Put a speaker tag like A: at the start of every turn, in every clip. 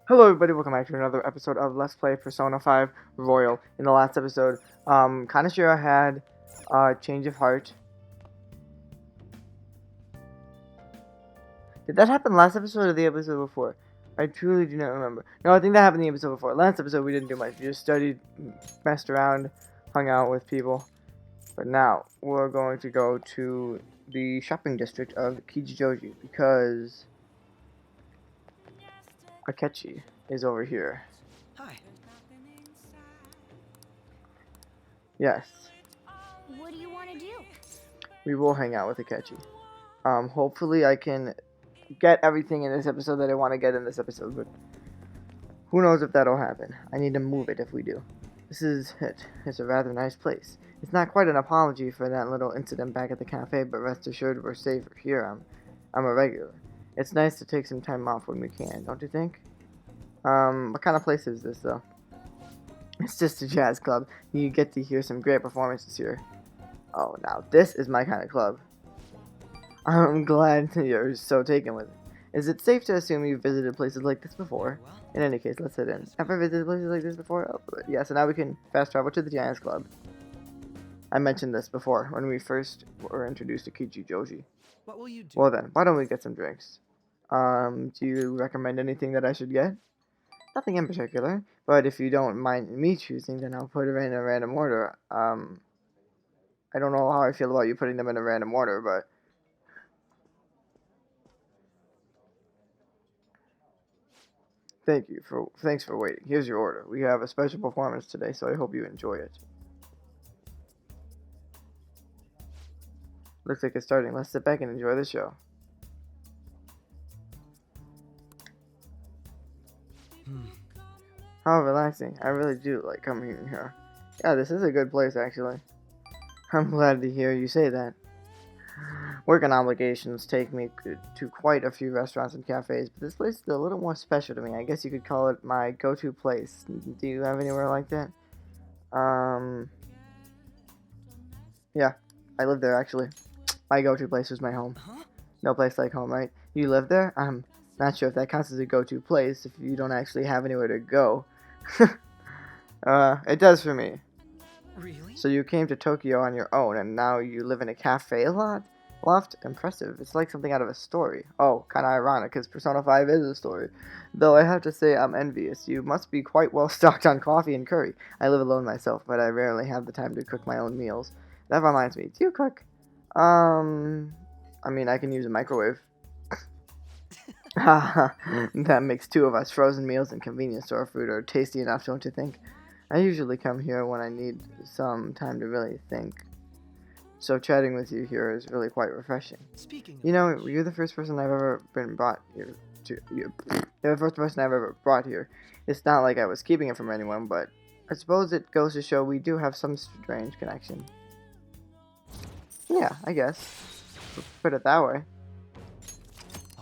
A: Hello everybody, welcome back to another episode of Let's Play Persona 5 Royal. In the last episode, Kaneshiro had a change of heart. Did that happen last episode or the episode before? I truly do not remember. No, I think that happened the episode before. Last episode we didn't do much. We just studied, messed around, hung out with people. But now, we're going to go to the shopping district of Kichijoji because Akechi is over here.
B: Hi.
A: Yes.
C: What do you want to do?
A: We will hang out with Akechi. Hopefully I can get everything in this episode that I want to get in this episode, but who knows if that'll happen. I need to move it if we do. This is it. It's a rather nice place. It's not quite an apology for that little incident back at the cafe, but rest assured we're safer here. I'm a regular. It's nice to take some time off when we can, don't you think? What kind of place is this, though? It's just a jazz club. You get to hear some great performances here. Oh, now this is my kind of club. I'm glad you're so taken with it. Is it safe to assume you've visited places like this before? In any case, let's head in. Ever visited places like this before? Oh, yeah, so now we can fast travel to the jazz club. I mentioned this before when we first were introduced to Kichijoji.
B: What will you do?
A: Well then, why don't we get some drinks? Do you recommend anything that I should get? Nothing in particular, but if you don't mind me choosing, then I'll put it in a random order. I don't know how I feel about you putting them in a random order, but thanks for waiting. Here's your order. We have a special performance today, so I hope you enjoy it. Looks like it's starting. Let's sit back and enjoy the show. How relaxing. I really do like coming in here. Yeah, this is a good place, actually. I'm glad to hear you say that. Working obligations take me to quite a few restaurants and cafes, but this place is a little more special to me. I guess you could call it my go-to place. Do you have anywhere like that? Yeah, I live there, actually. My go-to place is my home. No place like home, right? You live there? I'm not sure if that counts as a go-to place if you don't actually have anywhere to go. It does for me.
B: Really?
A: So you came to Tokyo on your own, and now you live in a cafe loft? Impressive. It's like something out of a story. Oh, kinda ironic, because Persona 5 is a story. Though I have to say I'm envious. You must be quite well stocked on coffee and curry. I live alone myself, but I rarely have the time to cook my own meals. That reminds me, do you cook? I mean, I can use a microwave. That makes two of us. Frozen meals and convenience store food are tasty enough, don't you think? I usually come here when I need some time to really think. So chatting with you here is really quite refreshing.
B: Speaking of
A: You know,
B: which,
A: you're the first person I've ever been brought here to. You're the first person I've ever brought here. It's not like I was keeping it from anyone, but I suppose it goes to show we do have some strange connection. Yeah, I guess. Put it that way.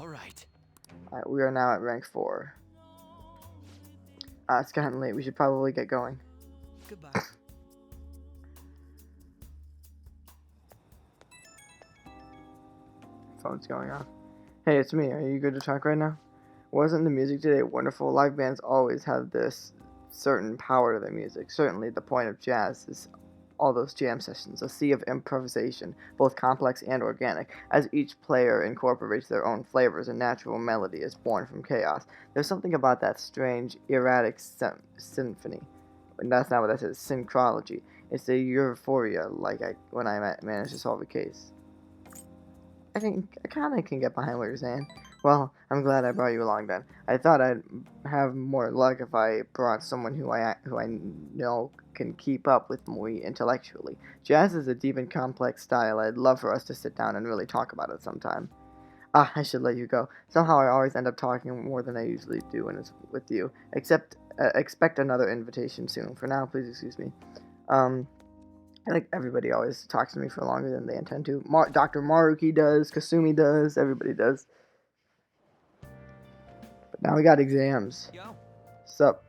B: all right.
A: We are now at rank 4. It's gotten late. We should probably get going.
B: Goodbye.
A: Phone's going off. Hey, it's me. Are you good to talk right now? Wasn't the music today wonderful? Live bands always have this certain power to their music. Certainly, the point of jazz is all those jam sessions, a sea of improvisation, both complex and organic, as each player incorporates their own flavors and natural melody is born from chaos. There's something about that strange, erratic symphony. And that's not what that says, synchrology. It's a euphoria, like when I managed to solve a case. I kind of can get behind what you're saying. Well, I'm glad I brought you along then. I thought I'd have more luck if I brought someone who I know can keep up with me intellectually. Jazz is a deep and complex style. I'd love for us to sit down and really talk about it sometime. Ah, I should let you go. Somehow I always end up talking more than I usually do when it's with you. Expect another invitation soon. For now, please excuse me. I think everybody always talks to me for longer than they intend to. Dr. Maruki does, Kasumi does, everybody does. But now we got exams.
B: Yo.
A: Sup?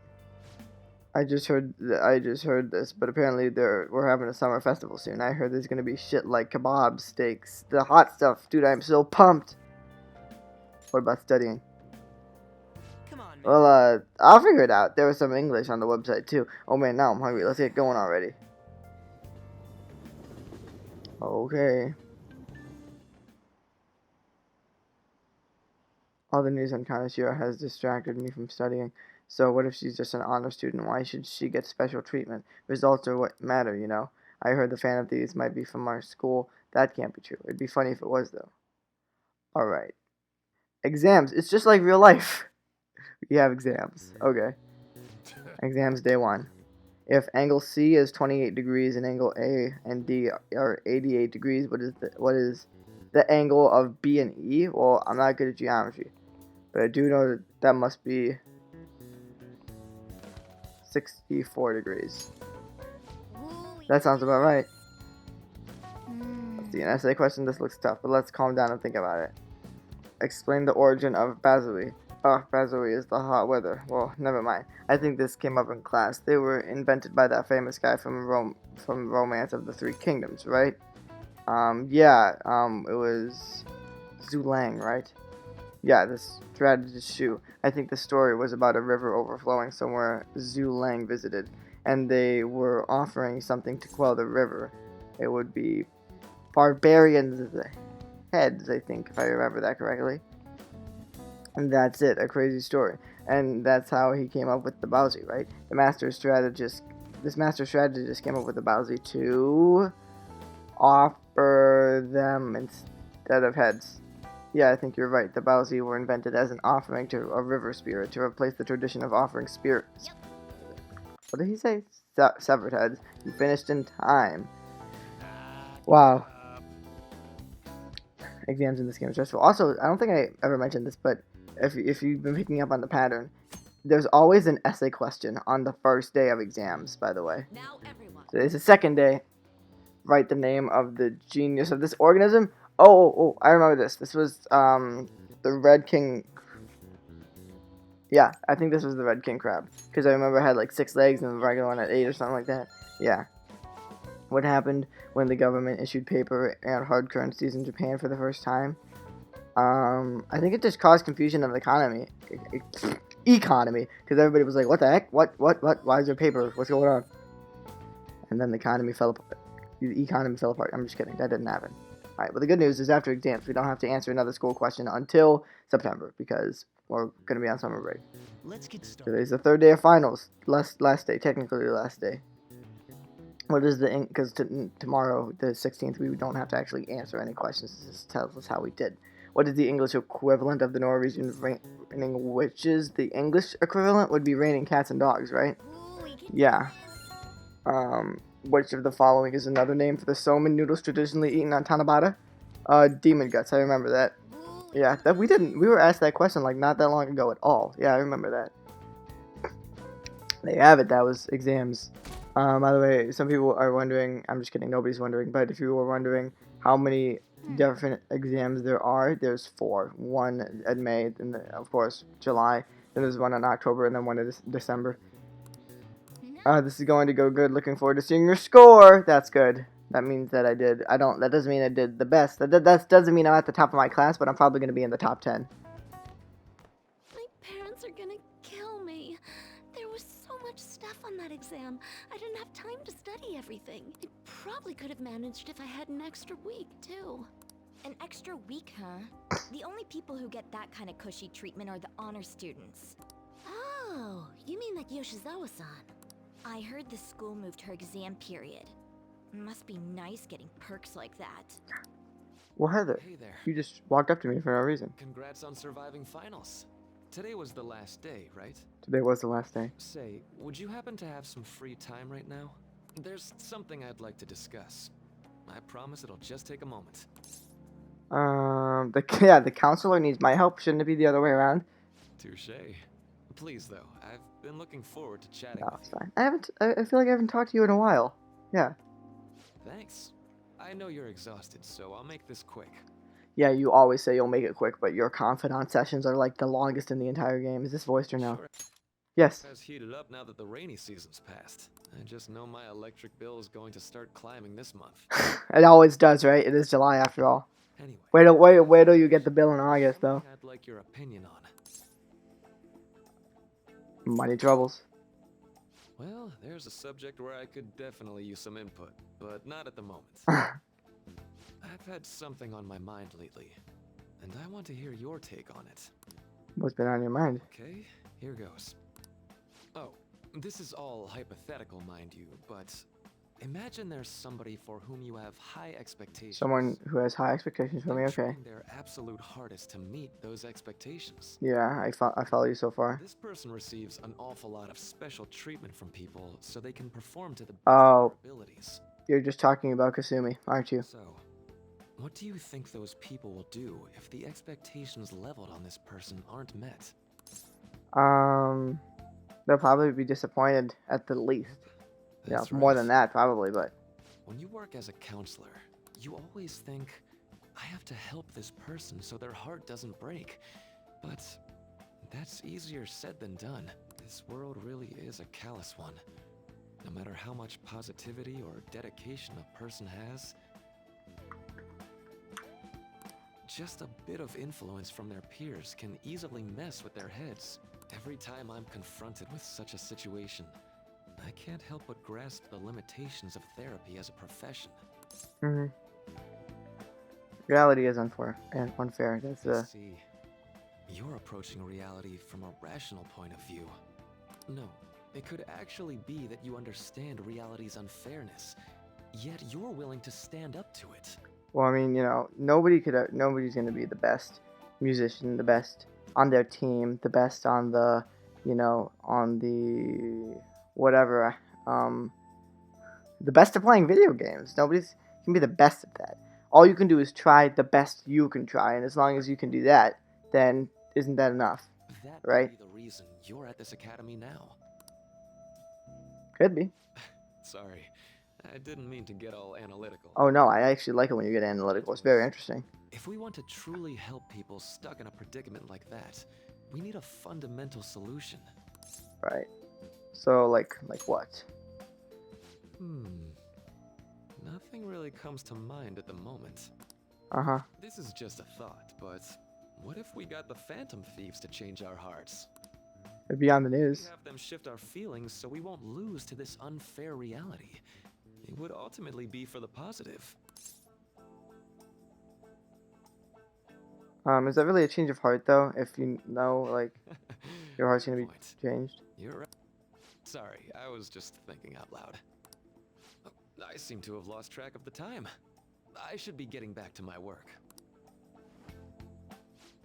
A: I just heard this, but apparently we're having a summer festival soon. I heard there's gonna be shit like kebab, steaks, the hot stuff. Dude, I'm so pumped. What about studying?
B: Come on,
A: Well, I'll figure it out. There was some English on the website too. Oh man, now I'm hungry. Let's get going already. Okay. All the news on Kanashiro has distracted me from studying. So what if she's just an honor student? Why should she get special treatment? Results are what matter, you know. I heard the fan of these might be from our school. That can't be true. It'd be funny if it was, though. Alright. Exams. It's just like real life. We have exams. Okay. Exams day 1. If angle C is 28 degrees and angle A and D are 88 degrees, what is the angle of B and E? Well, I'm not good at geometry, but I do know that that must be 64 degrees. That sounds about right. Let's see, an essay question. This looks tough, but let's calm down and think about it. Explain the origin of Bazooey. Oh, Bazooey is the hot weather. Well, never mind. I think this came up in class. They were invented by that famous guy from Romance of the Three Kingdoms, right? It was Zulang, right? Yeah, this strategist's shoe. I think the story was about a river overflowing somewhere Zulang visited, and they were offering something to quell the river. It would be barbarians' heads, I think, if I remember that correctly. And that's it, a crazy story. And that's how he came up with the Bowsy, right? This master strategist came up with the Bowsy to offer them instead of heads. Yeah, I think you're right. The Bowsy were invented as an offering to a river spirit to replace the tradition of offering spirits. What did he say? Severed heads. You finished in time. Wow. Exams in this game are stressful. Also, I don't think I ever mentioned this, but if you've been picking up on the pattern, there's always an essay question on the first day of exams, by the way.
D: Now everyone.
A: So it's the second day. Write the name of the genius of this organism. Oh, I remember this. This was the Red King. Yeah, I think this was the Red King crab. Because I remember it had like 6 legs and the regular one had 8 or something like that. Yeah. What happened when the government issued paper and hard currencies in Japan for the first time? I think it just caused confusion of the economy. Because everybody was like, what the heck? What? Why is there paper? What's going on? And then the economy fell apart. The economy fell apart. I'm just kidding. That didn't happen. Alright, but the good news is after exams, we don't have to answer another school question until September. Because we're going to be on summer break.
B: Let's get started.
A: Today's the 3rd day of finals. Last day. Technically the last day. What is the... Because tomorrow, the 16th, we don't have to actually answer any questions. This just tells us how we did. What is the English equivalent of the Norwegian raining witches? The English equivalent would be raining cats and dogs, right? Yeah. Which of the following is another name for the somen noodles traditionally eaten on Tanabata? Demon guts. I remember that. Yeah, we were asked that question like not that long ago at all. Yeah, I remember that. There you have it. That was exams. By the way, some people are wondering. I'm just kidding. Nobody's wondering. But if you were wondering how many different exams there are, there's 4. One in May, and of course July. Then there's one in October, and then one in December. This is going to go good. Looking forward to seeing your score. That's good. That means that I did. That doesn't mean I did the best. That doesn't mean I'm at the top of my class, but I'm probably going to be in the top 10.
D: My parents are gonna kill me. There was so much stuff on that exam. I didn't have time to study everything. I probably could have managed if I had an extra week, too.
C: An extra week, huh? The only people who get that kind of cushy treatment are the honor students.
D: Oh, you mean like Yoshizawa-san?
C: I heard the school moved her exam period. Must be nice getting perks like that.
A: Well, Heather,
B: Hey there.
A: you just walked up to me for no reason.
B: Congrats on surviving finals. Today was the last day, right?
A: Today was the last day.
B: Say, would you happen to have some free time right now? There's something I'd like to discuss. I promise it'll just take a moment.
A: The counselor needs my help. Shouldn't it be the other way around?
B: Touche. Please, though, I've been looking forward to chatting
A: No,
B: with
A: it's
B: you.
A: fine. I feel like I haven't talked to you in a while. Yeah.
B: Thanks. I know you're exhausted, so I'll make this quick.
A: Yeah, you always say you'll make it quick, but your confidant sessions are like the longest in the entire game. Is this voiced or no?
B: Sure.
A: Yes.
B: Has heated up now that the rainy season's passed. I just know my electric bill is going to start climbing this month.
A: It always does, right? It is July after all.
B: Anyway,
A: Wait till you get the bill in August, though.
B: I'd like your opinion on.
A: Money troubles.
B: Well, there's a subject where I could definitely use some input, but not at the moment. I've had something on my mind lately, and I want to hear your take on it.
A: What's been on your mind?
B: Okay, here goes. Oh, this is all hypothetical, mind you, but imagine there's somebody for whom you have high expectations.
A: Someone who has high expectations for me.
B: They're
A: Okay.
B: trying their absolute hardest to meet those expectations.
A: Yeah, I follow you so far.
B: This person receives an awful lot of special treatment from people so they can perform to the best
A: Oh.
B: of their abilities.
A: You're just talking about Kasumi, aren't you?
B: So, what do you think those people will do if the expectations leveled on this person aren't met?
A: They'll probably be disappointed at the least. Yeah,
B: That's
A: more
B: right.
A: than that probably, but
B: When you work as a counselor, you always think, I have to help this person so their heart doesn't break. But that's easier said than done. This world really is a callous one. No matter how much positivity or dedication a person has, just a bit of influence from their peers can easily mess with their heads. Every time I'm confronted with such a situation, I can't help but grasp the limitations of therapy as a profession.
A: reality is unfair. That's
B: I see. You're approaching reality from a rational point of view. No, it could actually be that you understand reality's unfairness, yet you're willing to stand up to it.
A: well, I mean, nobody's gonna be the best musician, the best on their team, the best on the, on the whatever, the best at playing video games. Nobody's can be the best at that. All you can do is try the best you can try, and as long as you can do that, then isn't that enough?
B: That
A: Right.
B: may be the reason you're at this academy now.
A: Could be.
B: Sorry, I didn't mean to get all analytical.
A: Oh no, I actually like it when you get analytical. It's very interesting.
B: If we want to truly help people stuck in a predicament like that, we need a fundamental solution.
A: Right. So like what?
B: Nothing really comes to mind at the moment.
A: Uh-huh.
B: This is just a thought, but what if we got the Phantom Thieves to change our hearts?
A: It'd be on the
B: We
A: news.
B: have them shift our feelings so we won't lose to this unfair reality. It would ultimately be for the positive.
A: Is that really a change of heart though? If you know, like, your heart's gonna be
B: Point.
A: changed?
B: You're right. Sorry, I was just thinking out loud. Oh, I seem to have lost track of the time. I should be getting back to my work.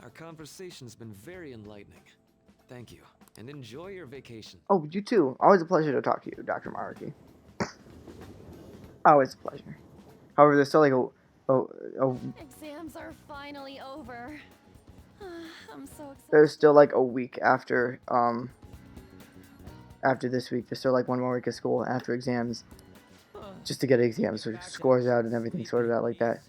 B: Our conversation's been very enlightening. Thank you, and enjoy your vacation.
A: Oh, you too. Always a pleasure to talk to you, Dr. Maruki. Always a pleasure. However, there's still like a
D: Exams are finally over. I'm so excited.
A: there's still like a week after this week. There's still like one more week of school after exams, just to get exams scores out and everything sorted out like that.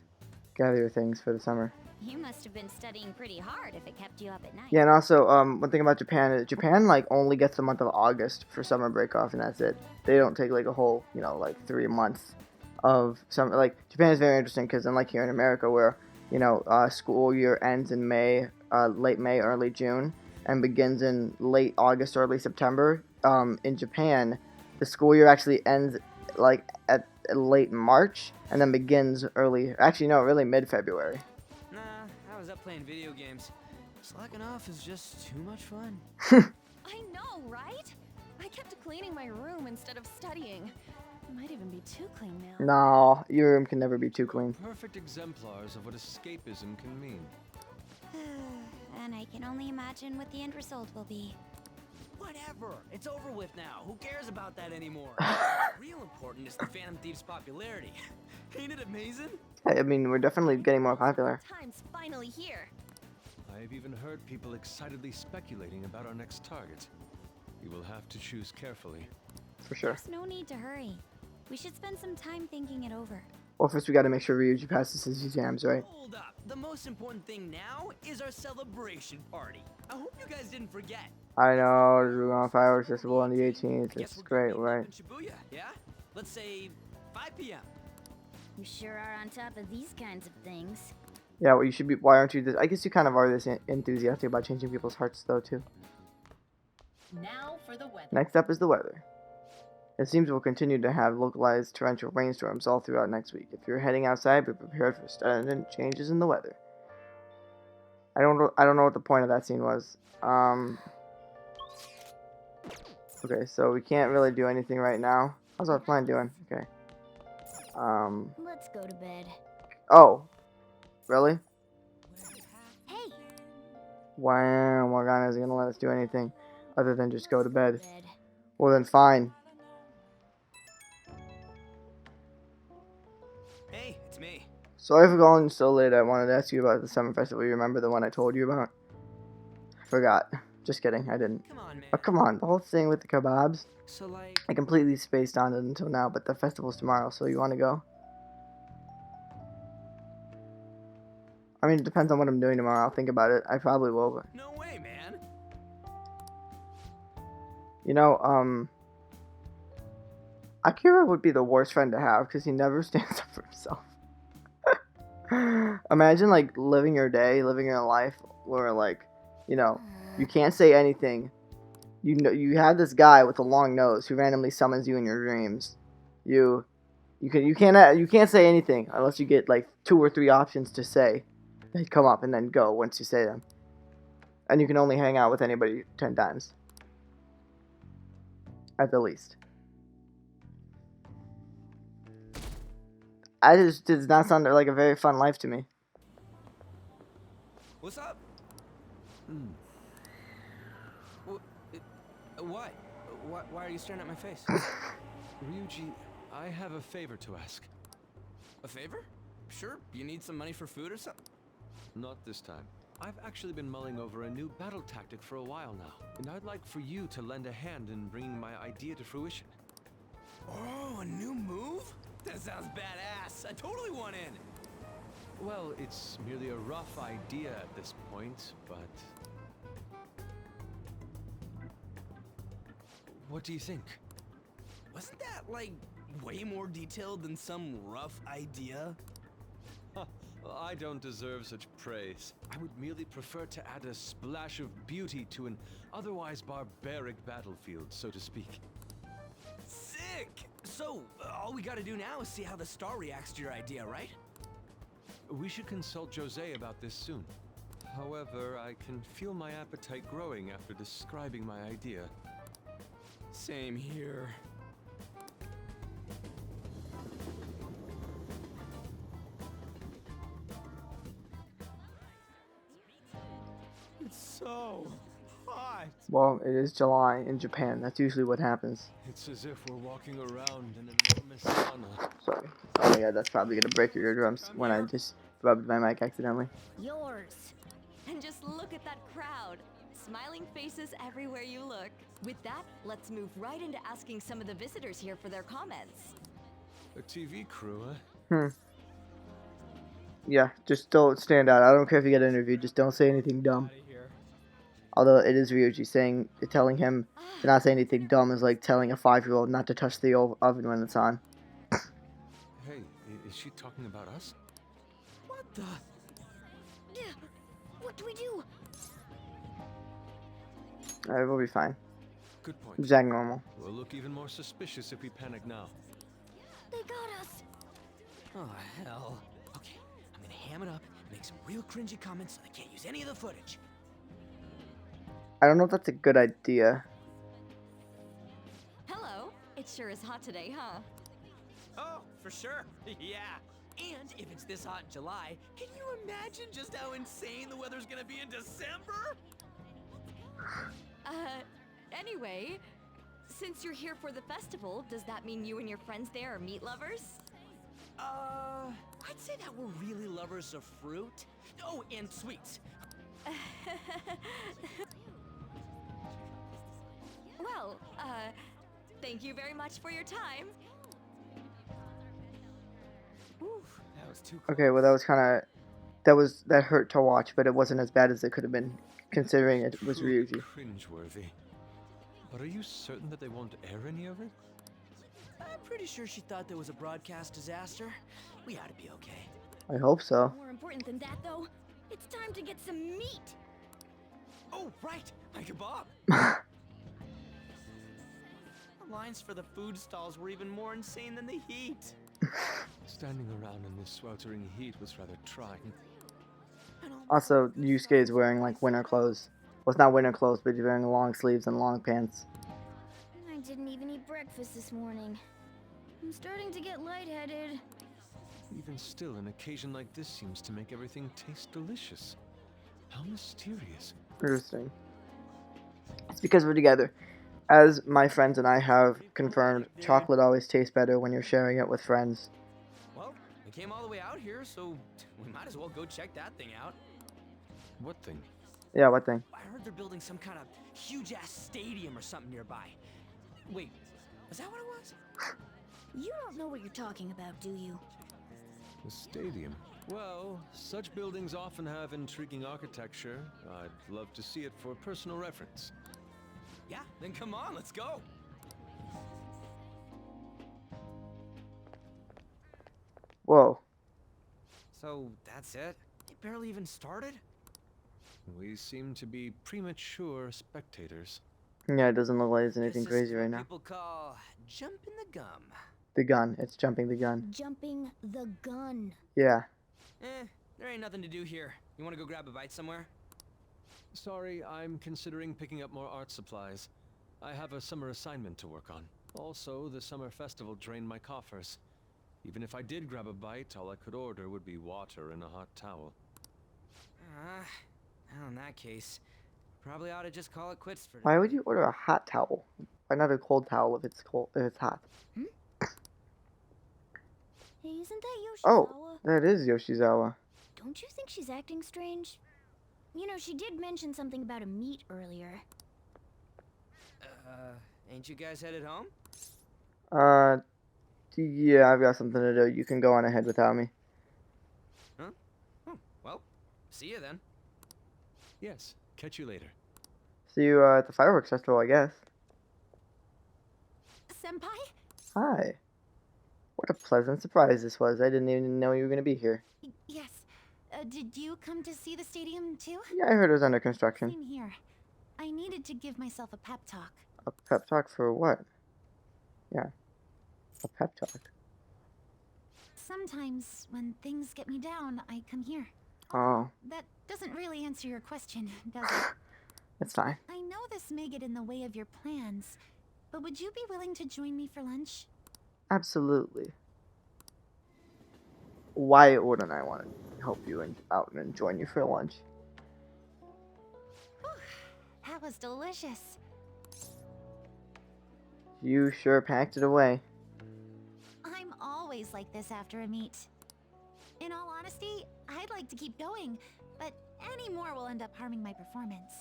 A: Gather your things for the summer.
C: You must have been studying pretty hard if it kept you up at night.
A: Yeah, and also one thing about Japan is Japan like only gets the month of August for summer break off, and that's it. They don't take like a whole like 3 months of summer. Like Japan is very interesting because unlike here in America where school year ends in May, late May, early June, and begins in late August, early September. In Japan, the school year actually ends like at late March and then begins really mid-February.
E: Nah, I was up playing video games. Slacking off is just too much fun.
D: I know, right? I kept cleaning my room instead of studying. It might even be too clean now.
A: No, your room can never be too clean.
F: Perfect exemplars of what escapism can mean.
C: And I can only imagine what the end result will be.
E: Whatever. It's over with now. Who cares about that anymore? Real important is the Phantom Thieves' popularity. Ain't it amazing?
A: I mean, we're definitely getting more popular.
D: Time's finally here.
F: I've even heard people excitedly speculating about our next target. We will have to choose carefully.
A: For sure.
C: There's no need to hurry. We should spend some time thinking it over.
A: Well, first we gotta make sure Ryuji passes his exams, right?
E: Hold up. The most important thing now is our celebration party. I hope you guys didn't forget.
A: I know, we're going on Fireworks Festival on the 18th.
E: I guess
A: It's
E: we're
A: great,
E: gonna meet up
A: right?
E: in Shibuya, yeah? Let's say 5 p.m.
C: You sure are on top of these kinds of things.
A: Yeah, well, you should be. Why aren't you this? I guess you kind of are this enthusiastic about changing people's hearts, though, too.
G: Now for the weather.
A: Next up is the weather. It seems we'll continue to have localized torrential rainstorms all throughout next week. If you're heading outside, be prepared for sudden changes in the weather. I don't know what the point of that scene was. Okay, so we can't really do anything right now. How's our plan doing? Okay.
C: Let's go to bed.
A: Oh, really?
C: Hey!
A: Wow, Morgana isn't gonna let us do anything other than just go to bed.
C: Bed.
A: Well then, fine.
E: Hey, it's me.
A: Sorry for calling so late. I wanted to ask you about the summer festival. You remember the one I told you about? I forgot. Just kidding, I didn't.
E: Come on, man.
A: Oh, come on, the whole thing with the kebabs.
E: So, like,
A: I completely spaced on it until now, but the festival's tomorrow, so you want to go? I mean, it depends on what I'm doing tomorrow. I'll think about it. I probably will, but...
E: no way, man.
A: You know, Akira would be the worst friend to have, because he never stands up for himself. Imagine, like, living your day, living your life, where, like, you know, you can't say anything. You know, you have this guy with a long nose who randomly summons you in your dreams. You can't say anything unless you get, like, 2 or 3 options to say. They come up and then go once you say them. And you can only hang out with anybody 10 times. At the least. I just does not sound like a very fun life to me.
E: What's up? What? Why are you staring at my face?
F: Ryuji, I have a favor to ask.
E: A favor? Sure. You need some money for food or something?
F: Not this time. I've actually been mulling over a new battle tactic for a while now, and I'd like for you to lend a hand in bringing my idea to fruition.
E: Oh, a new move? That sounds badass. I totally want in.
F: Well, it's merely a rough idea at this point, but... what do you think?
E: Wasn't that, like, way more detailed than some rough idea?
F: Well, I don't deserve such praise. I would merely prefer to add a splash of beauty to an otherwise barbaric battlefield, so to speak.
E: Sick! So, all we gotta do now is see how the star reacts to your idea, right?
F: We should consult Jose about this soon. However, I can feel my appetite growing after describing my idea.
E: Same here. It's so hot.
A: Well, it is July in Japan. That's usually what happens.
F: It's as if we're walking around in an enormous sauna.
A: Sorry. Oh yeah, that's probably gonna break your eardrums when I just rubbed my mic accidentally.
C: Yours. And just look at that crowd. Smiling faces everywhere you look. With that, let's move right into asking some of the visitors here for their comments.
F: A TV crew, huh?
A: Yeah, just don't stand out. I don't care if you get interviewed. Just don't say anything dumb. Although it is Ryuji telling him to not say anything dumb is like telling a 5-year-old not to touch the oven when it's on.
F: Hey, is she talking about us?
E: What the?
C: Yeah. What do we do?
A: Alright, we'll be fine.
F: Good point.
A: Just act normal.
F: We'll look even more suspicious if we panic now.
C: They got us.
E: Oh, hell. Okay, I'm gonna ham it up, make some real cringy comments so they can't use any of the footage.
A: I don't know if that's a good idea.
C: Hello. It sure is hot today, huh?
E: Oh, for sure. Yeah. And if it's this hot in July, can you imagine just how insane the weather's gonna be in December?
C: Anyway, since you're here for the festival, does that mean you and your friends there are meat lovers?
E: I'd say that we're really lovers of fruit. Oh, and sweets.
C: Well, thank you very much for your time.
E: Oof, that was too
A: Okay, well that was kind of that hurt to watch, but it wasn't as bad as it could have been, considering it was
F: Truly
A: Ryuji.
F: cringeworthy. But are you certain that they won't air any of it?
E: I'm pretty sure she thought there was a broadcast disaster. We ought to be okay.
A: I hope so.
C: More important than that, though, it's time to get some meat.
E: Oh, right, my kebab. Lines for the food stalls were even more insane than the heat.
F: Standing around in this sweltering heat was rather trying.
A: Also, Yusuke is wearing like winter clothes. Well, it's not winter clothes, but he's wearing long sleeves and long pants.
G: I didn't even eat breakfast this morning. I'm starting to get lightheaded.
F: Even still, an occasion like this seems to make everything taste delicious. How mysterious.
A: Interesting. It's because we're together. As my friends and I have confirmed, chocolate always tastes better when you're sharing it with friends.
E: Well, we came all the way out here, so we might as well go check that thing out.
F: What thing?
A: Yeah, what thing?
E: I heard they're building some kind of huge-ass stadium or something nearby. Wait, is that what it was?
G: You don't know what you're talking about, do you?
F: The stadium. Well, such buildings often have intriguing architecture. I'd love to see it for personal reference.
E: Yeah, then come on, let's go.
A: Whoa.
E: So, that's it? It barely even started?
F: We seem to be premature spectators.
A: Yeah, it doesn't look like there's anything
E: This is
A: crazy
E: what
A: right now.
E: people call jumping the gum.
A: The gun. It's jumping the gun.
G: Jumping the gun.
A: Yeah.
E: There ain't nothing to do here. You wanna go grab a bite somewhere?
F: Sorry, I'm considering picking up more art supplies. I have a summer assignment to work on. Also, the summer festival drained my coffers. Even if I did grab a bite, all I could order would be water and a hot towel.
E: Well, in that case, probably ought to just call it quits for
A: Why
E: today.
A: would you order a hot towel? Why not a cold towel if it's cold? If it's hot?
G: Hey, isn't that Yoshizawa?
A: Oh, that is Yoshizawa.
G: Don't you think she's acting strange? You know, she did mention something about a meet earlier.
E: Ain't you guys headed home?
A: Yeah, I've got something to do. You can go on ahead without me.
E: Huh? Oh, well, see you then.
F: Yes, catch you later.
A: See you at the fireworks festival, I guess.
C: Senpai?
A: Hi. What a pleasant surprise this was. I didn't even know you were going to be here.
C: Yes. Did you come to see the stadium too?
A: Yeah, I heard it was under construction.
C: Same here. I needed to give myself a pep talk.
A: A pep talk for what? Yeah. A pep talk.
C: Sometimes, when things get me down, I come here.
A: Oh,
C: That doesn't really answer your question, does it?
A: it's fine.
C: I know this may get in the way of your plans, but would you be willing to join me for lunch?
A: Absolutely. Why wouldn't I want to help you out and join you for lunch?
C: That was delicious.
A: You sure packed it away.
C: I'm always like this after a meet. In all honesty, I'd like to keep going, but any more will end up harming my performance.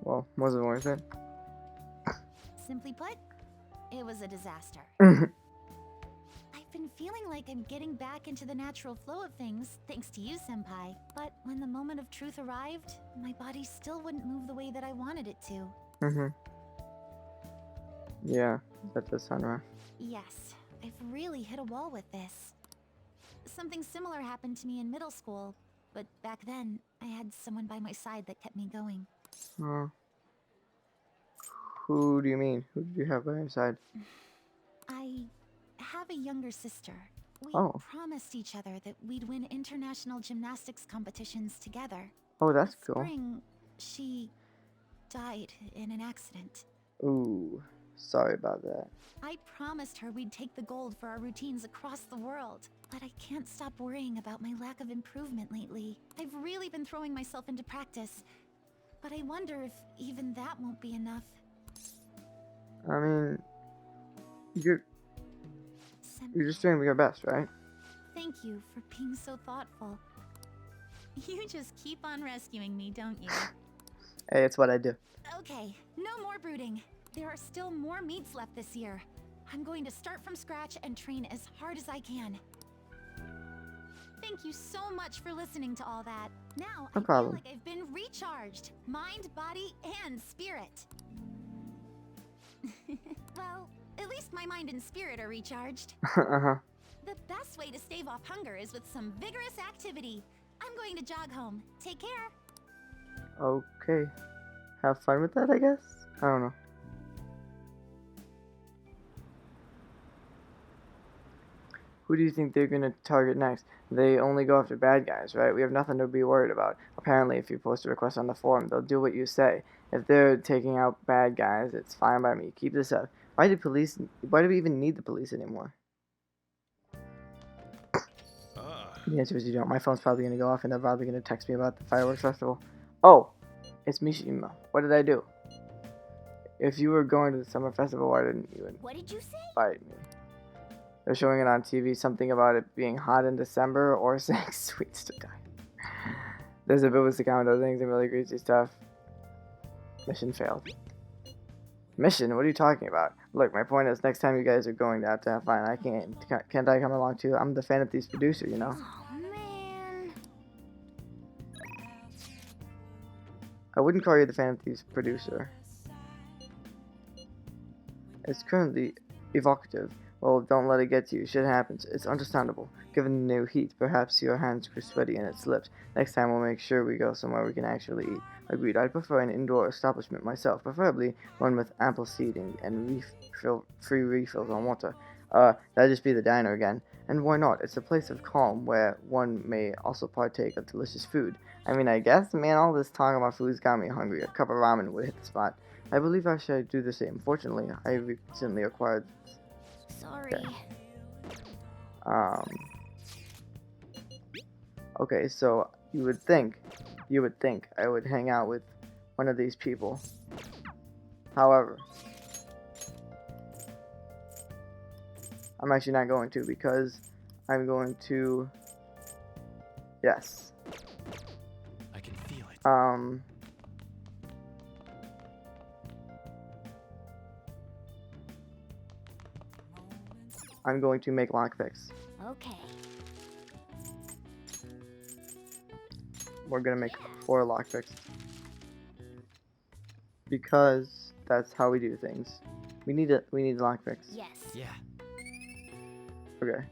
A: Well, was it worth it?
C: Simply put, it was a disaster. I've been feeling like I'm getting back into the natural flow of things, thanks to you, Senpai. But when the moment of truth arrived, my body still wouldn't move the way that I wanted it to.
A: Yeah, that does sound rough.
C: Yes, I've really hit a wall with this. Something similar happened to me in middle school, but back then, I had someone by my side that kept me going.
A: Oh. Who do you mean? Who did you have by your side?
C: I have a younger sister. We
A: Oh.
C: promised each other that we'd win international gymnastics competitions together.
A: Oh, that's
C: That
A: cool.
C: spring, she died in an accident.
A: Ooh, sorry about that.
C: I promised her we'd take the gold for our routines across the world, but I can't stop worrying about my lack of improvement lately. I've really been throwing myself into practice, but I wonder if even that won't be enough.
A: I mean, you're
C: Senpai,
A: just doing your best, right?
C: thank you for being so thoughtful. You just keep on rescuing me, don't you?
A: Hey, it's what I do.
C: Okay, no more brooding. There are still more meets left this year. I'm going to start from scratch and train as hard as I can. Thank you so much for listening to all that. Now, I
A: problem.
C: feel like I've been recharged. Mind, body, and spirit. Well, at least my mind and spirit are recharged.
A: Uh-huh.
C: The best way to stave off hunger is with some vigorous activity. I'm going to jog home. Take care.
A: Okay. have fun with that, I guess? I don't know. Who do you think they're gonna target next? They only go after bad guys, right? We have nothing to be worried about. Apparently, if you post a request on the forum, they'll do what you say. If they're taking out bad guys, it's fine by me. Keep this up. Why do we even need the police anymore? The answer is you don't. My phone's probably gonna go off and they're probably gonna text me about the fireworks festival. Oh, it's Mishima. What did I do? If you were going to the summer festival, why didn't you
C: What did you say?
A: invite me? They're showing it on TV, something about it being hot in December or saying sweets to die. There's a bit with account of things and really crazy stuff. Mission failed. Mission? What are you talking about? Look, my point is, next time you guys are going out to have fun, can't I come along too? I'm the Fan of Thieves producer, you know.
G: Oh, man.
A: I wouldn't call you the Fan of Thieves producer. It's currently evocative. Well, don't let it get to you. Shit happens. It's understandable. Given the new heat, perhaps your hands grew sweaty and it slipped. Next time we'll make sure we go somewhere we can actually eat. Agreed. I'd prefer an indoor establishment myself, preferably one with ample seating and free refills on water. That'd just be the diner again. And why not? It's a place of calm where one may also partake of delicious food. I mean, I guess, man, all this talk about food's got me hungry. A cup of ramen would hit the spot. I believe I should do the same. Fortunately, I recently acquired...
G: Sorry.
A: Okay, so you would think I would hang out with one of these people. However, I'm actually not going to, because I'm going to, yes.
B: I can feel it.
A: I'm going to make lockpicks.
G: Okay.
A: We're gonna make 4 lockpicks. Because that's how we do things. We need lockpicks.
G: Yes.
B: Yeah.
A: Okay.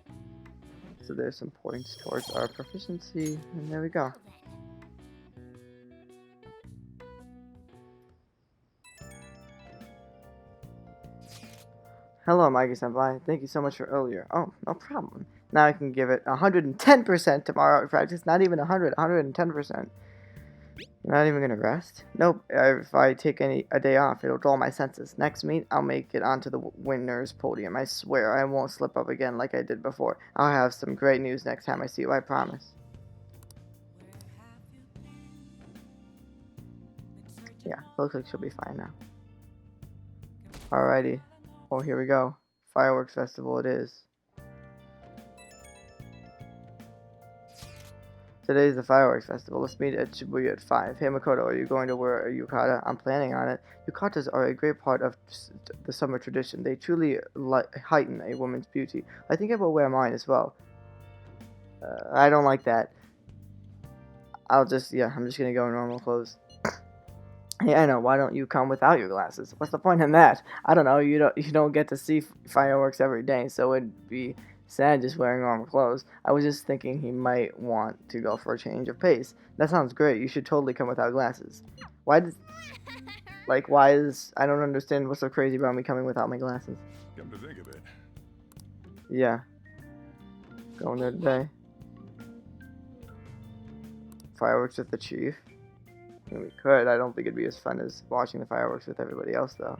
A: So there's some points towards our proficiency, and there we go. Hello, Mikey-senpai. Thank you so much for earlier. Oh, no problem. Now I can give it 110% tomorrow at practice. Not even 100, 110%. You're not even gonna rest? Nope. If I take a day off, it'll dull my senses. Next meet, I'll make it onto the winner's podium. I swear I won't slip up again like I did before. I'll have some great news next time I see you, I promise. Yeah, looks like she'll be fine now. Alrighty. Oh, here we go. Fireworks festival it is. Today's the fireworks festival. Let's meet at Shibuya at 5. Hey Makoto, are you going to wear a yukata? I'm planning on it. Yukatas are a great part of the summer tradition. They truly heighten a woman's beauty. I think I will wear mine as well. I don't like that. I'm just gonna go in normal clothes. Yeah, I know. Why don't you come without your glasses? What's the point in that? I don't know. You don't get to see fireworks every day, so it'd be sad just wearing normal clothes. I was just thinking he might want to go for a change of pace. That sounds great. You should totally come without glasses. I don't understand what's so crazy about me coming without my glasses.
H: Come to think of it.
A: Yeah. Going there today. Fireworks with the chief. I mean, we could. I don't think it'd be as fun as watching the fireworks with everybody else, though.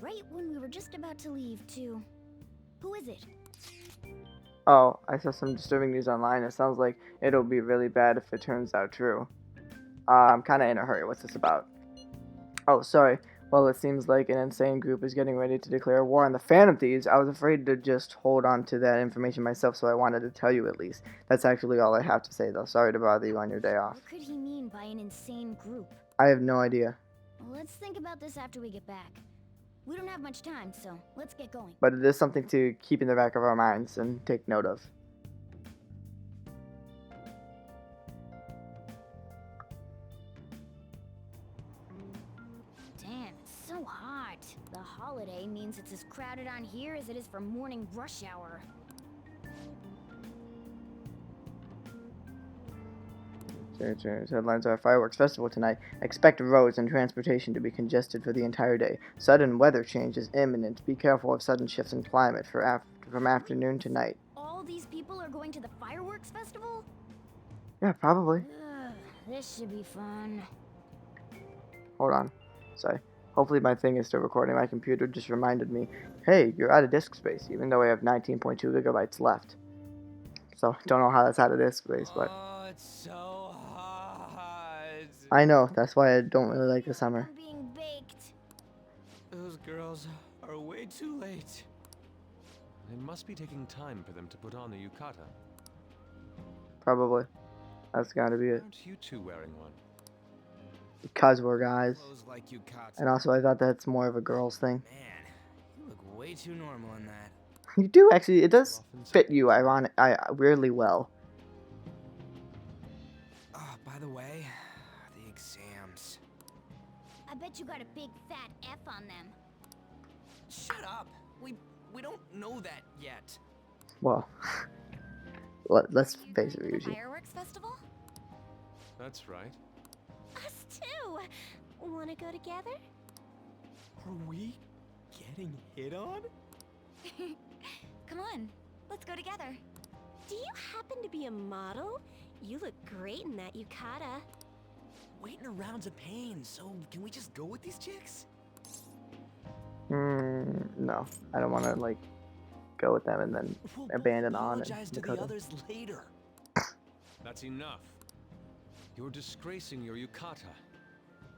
G: Right when we were just about to leave, too. Who is it?
A: Oh, I saw some disturbing news online. It sounds like it'll be really bad if it turns out true. I'm kind of in a hurry. What's this about? Oh, sorry. Well, it seems like an insane group is getting ready to declare war on the Phantom Thieves. I was afraid to just hold on to that information myself, so I wanted to tell you at least. That's actually all I have to say, though. Sorry to bother you on your day off.
G: What could he mean by an insane group?
A: I have no idea.
G: Well, let's think about this after we get back. We don't have much time, so let's get going.
A: But it is something to keep in the back of our minds and take note of.
G: Damn, it's so hot. The holiday means it's as crowded on here as it is for morning rush hour.
A: Headlines are fireworks festival tonight. Expect roads and transportation to be congested for the entire day. Sudden weather change is imminent. Be careful of sudden shifts in climate from afternoon to night.
G: All these people are going to the fireworks festival?
A: Yeah, probably.
G: Ugh, this should be fun.
A: Hold on. Sorry. Hopefully my thing is still recording. My computer just reminded me, hey, you're out of disk space, even though I have 19.2 gigabytes left. So, don't know how that's out of disk space, but
E: Oh, it's so hot.
A: I know. That's why I don't really like the summer.
G: I'm being baked.
E: Those girls are way too late.
F: It must be taking time for them to put on the yukata.
A: Probably. That's gotta be it.
F: Aren't you two wearing one?
A: Because we're guys.
E: Clothes like you caught.
A: And also, I thought that's more of a girl's thing.
E: Man, you look way too normal in that.
A: You do, actually. It does fit you, weirdly well.
E: Oh, by the way, the exams.
G: I bet you got a big fat F on them.
E: Shut up. We don't know that yet.
A: Well, let's face it,
C: The
A: Ryuji.
C: fireworks festival?
F: That's right.
D: Us too. Wanna go together?
E: Are we getting hit on?
C: Come on, let's go together.
D: Do you happen to be a model? You look great in that yukata.
E: Waiting around's a pain, so can we just go with these chicks?
A: No. I don't want to, like, go with them and then
E: We'll
A: abandon on and
E: apologize to the
A: Dakota.
E: others later.
F: That's enough. You're disgracing your yukata.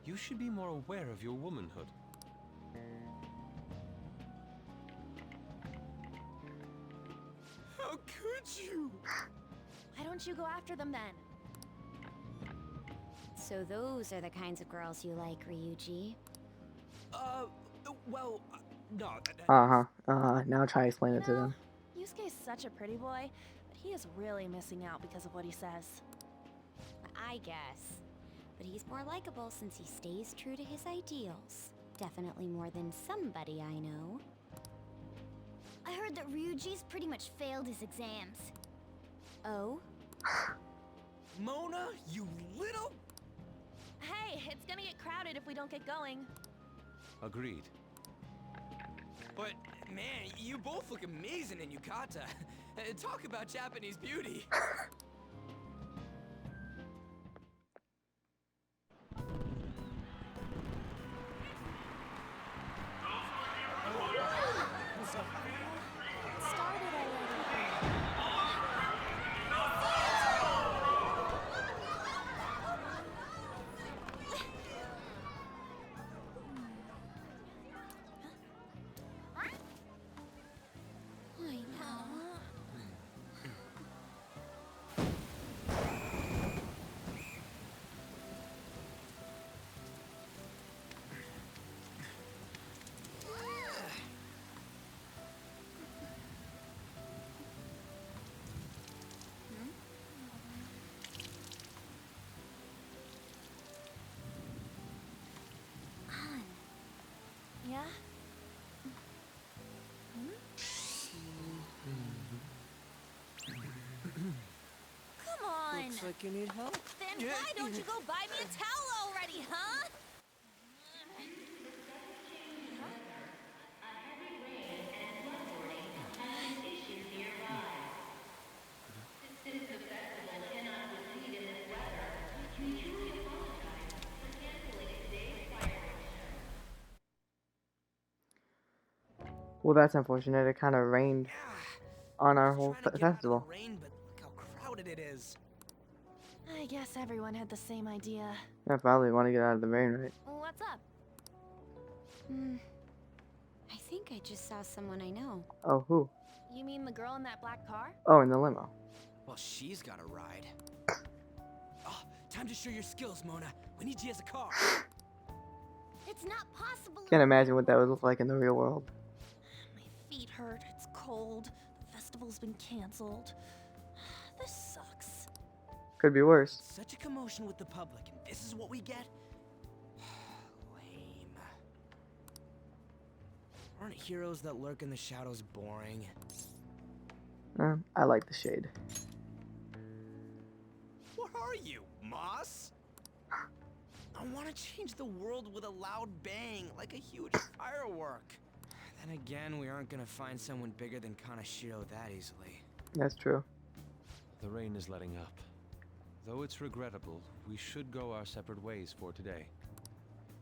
F: You should be more aware of your womanhood.
E: How could you?
C: Why don't you go after them then?
G: So those are the kinds of girls you like, Ryuji.
E: Well, no.
A: Now try to explain it to them.
H: Yusuke's such a pretty boy, but he is really missing out because of what he says.
G: I guess. But he's more likable since he stays true to his ideals. Definitely more than somebody I know.
C: I heard that Ryuji's pretty much failed his exams.
G: Oh?
E: Mona, you little...
H: Hey, it's gonna get crowded if we don't get going.
F: Agreed.
E: But, man, you both look amazing in yukata. Talk about Japanese beauty.
H: Started already.
G: I know.
H: Yeah?
C: Come on!
E: Looks like you need help.
C: Then why don't you go buy me a towel already, huh?
A: Well, that's unfortunate. It kind of rained on our whole
E: Trying to get out of the
A: festival.
E: rain, but look how crowded it is.
H: I guess everyone had the same idea.
A: Yeah, probably want to get out of the rain, right?
C: What's up?
G: I think I just saw someone I know.
A: Oh, who?
H: You mean the girl in that black car?
A: Oh, in the limo.
E: Well, she's got a ride. Oh, time to show your skills, Mona. We need you as a car.
C: It's not possible.
A: Can't imagine what that would look like in the real world.
H: My feet hurt. It's cold. The festival's been canceled. This sucks.
A: Could be worse.
E: Such a commotion with the public, and this is what we get? Lame. Aren't heroes that lurk in the shadows boring?
A: I like the shade.
E: What are you, Moss? I want to change the world with a loud bang, like a huge firework. Then again, we aren't gonna find someone bigger than Kanashiro that easily.
A: That's true.
F: The rain is letting up. Though it's regrettable, we should go our separate ways for today.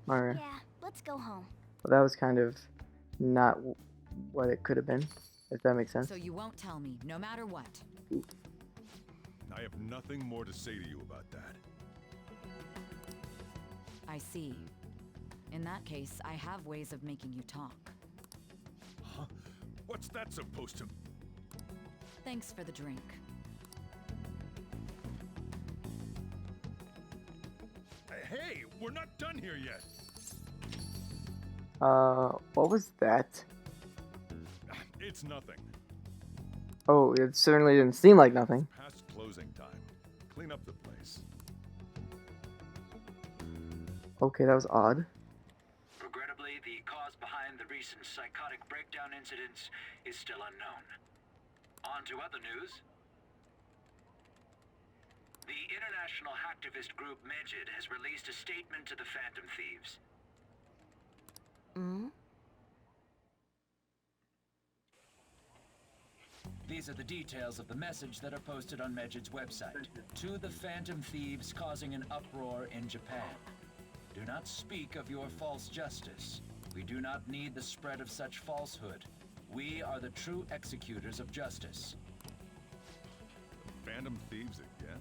A: Alright.
G: Yeah, let's go home.
A: Well, that was kind of not what it could have been, if that makes sense.
I: So you won't tell me, no matter what.
J: I have nothing more to say to you about that.
I: I see. In that case, I have ways of making you talk.
J: Huh? What's that supposed to...
I: Thanks for the drink.
J: Hey, we're not done here yet.
A: What was that?
J: It's nothing.
A: Oh, it certainly didn't seem like nothing.
J: Past closing time. Clean up the place.
A: Okay, that was odd.
K: Regrettably, the cause behind the recent psychotic breakdown incidents is still unknown. On to other news. The international hacktivist group MEDJED has released a statement to the Phantom Thieves. These are the details of the message that are posted on MEDJED's website. To the Phantom Thieves causing an uproar in Japan. Do not speak of your false justice. We do not need the spread of such falsehood. We are the true executors of justice.
J: Phantom Thieves again?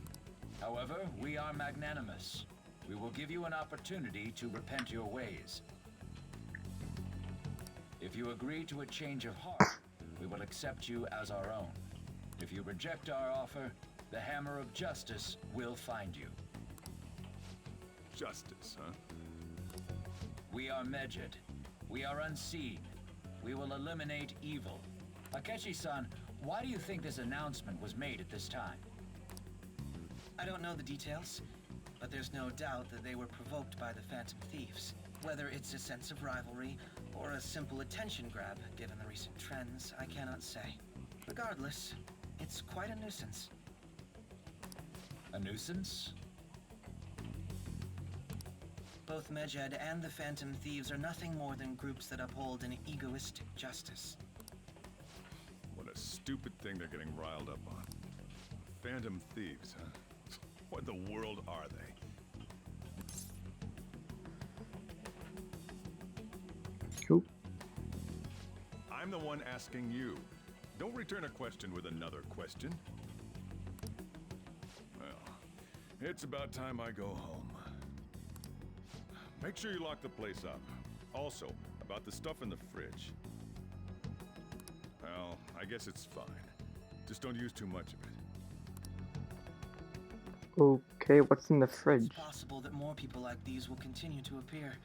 K: However, we are magnanimous. We will give you an opportunity to repent your ways. If you agree to a change of heart, we will accept you as our own. If you reject our offer, the hammer of justice will find you.
J: Justice, huh?
K: We are MEDJED. We are unseen. We will eliminate evil. Akechi-san, why do you think this announcement was made at this time?
L: I don't know the details, but there's no doubt that they were provoked by the Phantom Thieves. Whether it's a sense of rivalry or a simple attention grab, given the recent trends, I cannot say. Regardless, it's quite a nuisance.
K: A nuisance?
L: Both MEDJED and the Phantom Thieves are nothing more than groups that uphold an egoistic justice.
J: What a stupid thing they're getting riled up on. Phantom Thieves, huh? What in the world are they?
A: Cool.
J: I'm the one asking you. Don't return a question with another question. Well, it's about time I go home. Make sure you lock the place up. Also, about the stuff in the fridge. Well, I guess it's fine. Just don't use too much of it.
A: Okay, what's in the fridge?
L: It's possible that more people like these will continue to appear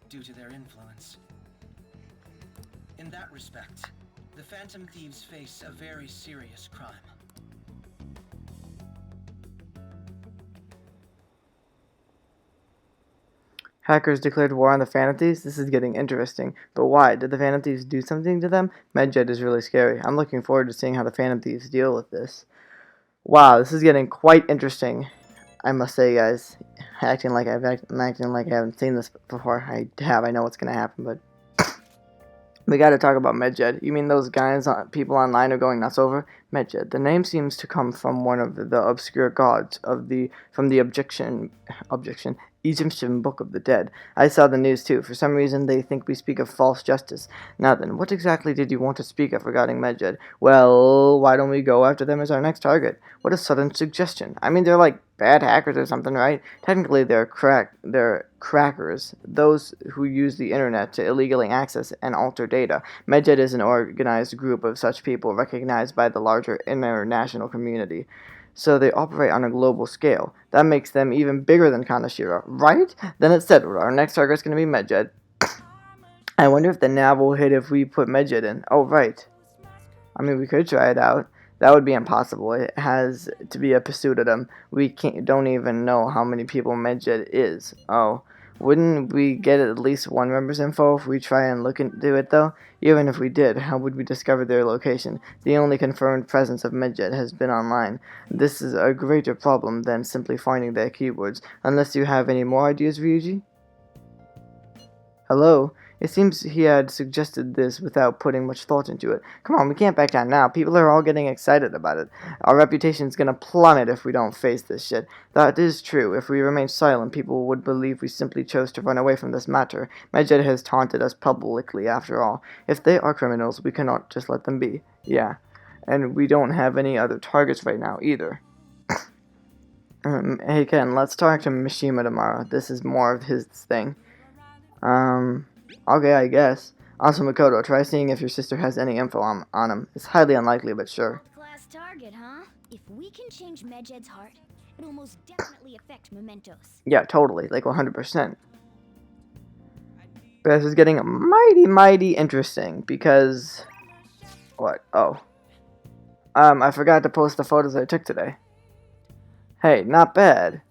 L: due to their influence. In that respect, the Phantom Thieves face a very serious crime.
A: Hackers declared war on the Phantom Thieves? This is getting interesting. But why? Did the Phantom Thieves do something to them? MEDJED is really scary. I'm looking forward to seeing how the Phantom Thieves deal with this. Wow, this is getting quite interesting. I must say, guys, I'm acting like I haven't seen this before. I have. I know what's gonna happen, but we gotta talk about MEDJED. You mean those guys, people online are going nuts over? MEDJED. The name seems to come from one of the obscure gods of from the Egyptian Book of the Dead. I saw the news too. For some reason, they think we speak of false justice. Now then, what exactly did you want to speak of regarding MEDJED? Well, why don't we go after them as our next target? What a sudden suggestion. I mean, they're like bad hackers or something, right? Technically, they're crackers. Those who use the internet to illegally access and alter data. MEDJED is an organized group of such people recognized by the larger international community. So they operate on a global scale. That makes them even bigger than Kanashiro, right? Then it's settled. Our next target is going to be MEDJED. I wonder if the nav will hit if we put MEDJED in. Oh, right. I mean, we could try it out. That would be impossible. It has to be a pseudonym. We don't even know how many people MEDJED is. Oh, Wouldn't we get at least one member's info if we try and look into it, though? Even if we did, how would we discover their location? The only confirmed presence of MEDJED has been online. This is a greater problem than simply finding their keywords. Unless you have any more ideas, Ryuji? Hello? It seems he had suggested this without putting much thought into it. Come on, we can't back down now. People are all getting excited about it. Our reputation's gonna plummet if we don't face this shit. That is true. If we remain silent, people would believe we simply chose to run away from this matter. MEDJED has taunted us publicly, after all. If they are criminals, we cannot just let them be. Yeah. And we don't have any other targets right now, either. Hey Ken, let's talk to Mishima tomorrow. This is more of his thing. Okay, I guess. Also, Makoto, try seeing if your sister has any info on him. It's highly unlikely, but sure.
C: Class target, huh? If we can change MEDJED's heart, it'll most definitely affect Mementos.
A: Yeah, totally. Like 100%. But this is getting mighty interesting because... What? Oh. I forgot to post the photos I took today. Hey, not bad.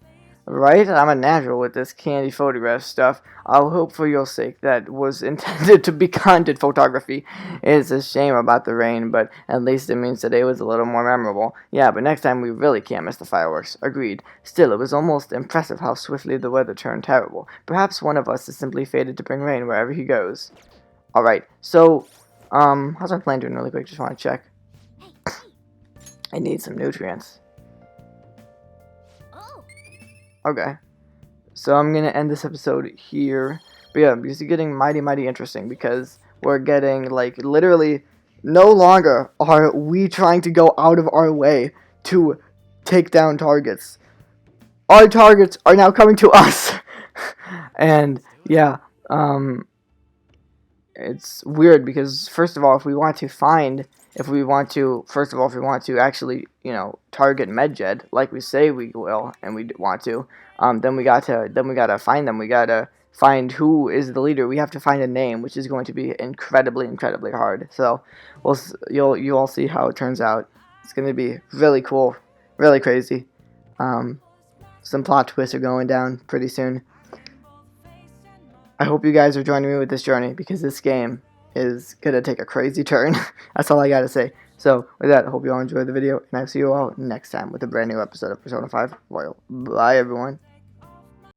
A: Right? I'm a natural with this candy photograph stuff. I'll hope for your sake that was intended to be content photography. It's a shame about the rain, but at least it means today was a little more memorable. Yeah, but next time we really can't miss the fireworks. Agreed. Still, it was almost impressive how swiftly the weather turned terrible. Perhaps one of us is simply fated to bring rain wherever he goes. Alright, so, how's our plan doing really quick? Just want to check. I need some nutrients. Okay, so I'm gonna end this episode here. But yeah, because it's getting mighty interesting because we're getting like literally no longer are we trying to go out of our way to take down targets. Our targets are now coming to us, and yeah, it's weird because first of all, if we want to actually, target MEDJED like we say we will, and we want to, then we gotta find them. We gotta find who is the leader. We have to find a name, which is going to be incredibly hard. So you'll all see how it turns out. It's gonna be really cool, really crazy. Some plot twists are going down pretty soon. I hope you guys are joining me with this journey because this game is gonna take a crazy turn. That's all I gotta say. So with that, I hope you all enjoyed the video, and I'll see you all next time with a brand new episode of Persona 5 Royal. Bye everyone.